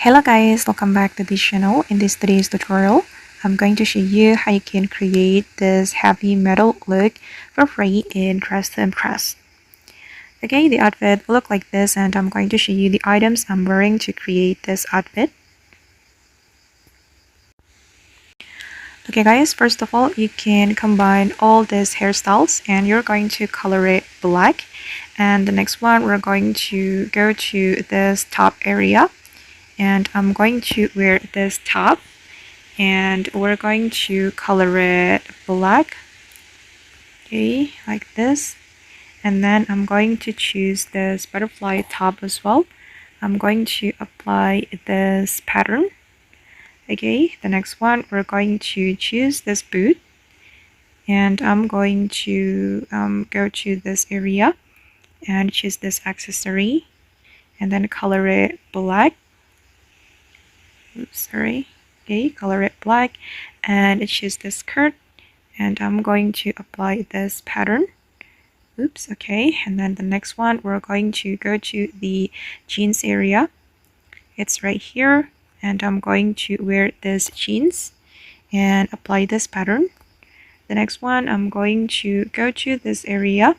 Hello guys, welcome back to this channel. In this today's tutorial, I'm going to show you how you can create this heavy metal look for free in Dress to Impress. Okay, the outfit will look like this, and I'm going to show you the items I'm wearing to create this outfit. Okay guys, first of all, you can combine all these hairstyles and you're going to color it black. And the next one, we're going to go to this top area. And I'm going to wear this top and we're going to color it black, okay, like this. And then I'm going to choose this butterfly top as well. I'm going to apply this pattern. Okay, the next one, we're going to choose this boot and I'm going to go to this area and choose this accessory and then color it black. Oops, sorry. Okay, color it black and choose this skirt and I'm going to apply this pattern. Oops, okay. And then the next one, we're going to go to the jeans area. It's right here and I'm going to wear this jeans and apply this pattern. The next one, I'm going to go to this area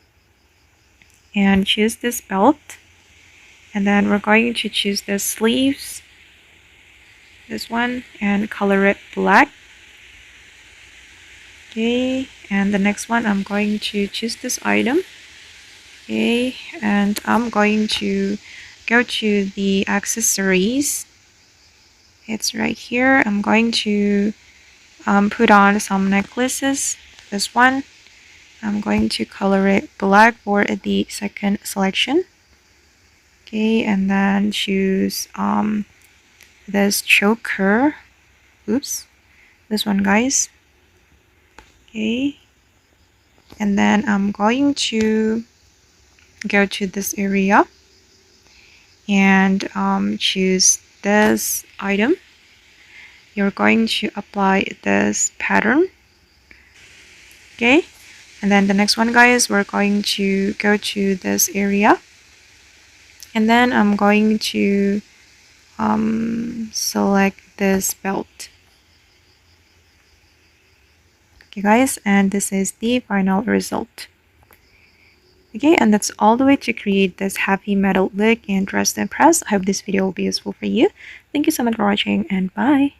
and choose this belt and then we're going to choose the sleeves, this one, and color it black. Okay, and the next one, I'm going to choose this item. Okay, and I'm going to go to the accessories. It's right here. I'm going to put on some necklaces. This one, I'm going to color it black for the second selection. Okay, and then choose this choker. Oops, this one, guys. Okay, and then I'm going to go to this area and choose this item. You're going to apply this pattern. Okay, and then the next one, guys, we're going to go to this area and then I'm going to select this belt. Okay guys, and this is the final result. Okay, and that's all the way to create this heavy metal look in Dress to Impress. I hope this video will be useful for you. Thank you so much for watching and bye.